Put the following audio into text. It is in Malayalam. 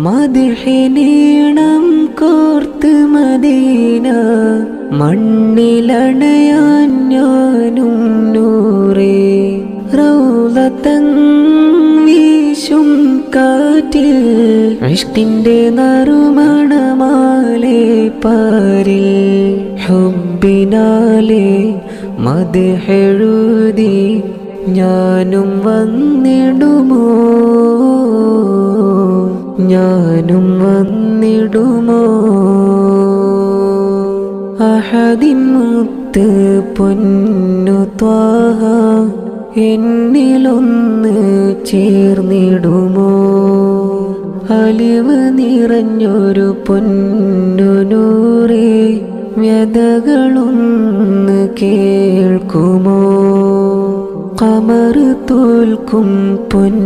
മദ്ഹിനീണം കോർത്ത് മദീന മണ്ണിലണയാൻ ഞാനും നൂറേ റൗളതൻ വീശും കാറ്റിൽ ഇഷ്കിന്റെ നറുമണമാലേ പാരിൽ ഹുബ്ബിനാലേ മദ്ഹെഴുതി ഞാനും വന്നിടുമോ ഞാനും വന്നിടുമോ അഹദിൻ മുത്ത് പൊന്നു ത്വാഹ എന്നിലൊന്ന് ചേർന്നിടുമോ അലിവ് നിറഞ്ഞൊരു പൊന്നു നൂറേ വ്യതകളൊന്ന് കേൾക്കുമോ ഖമർ തോൽക്കും പൊന്നബീന്റെ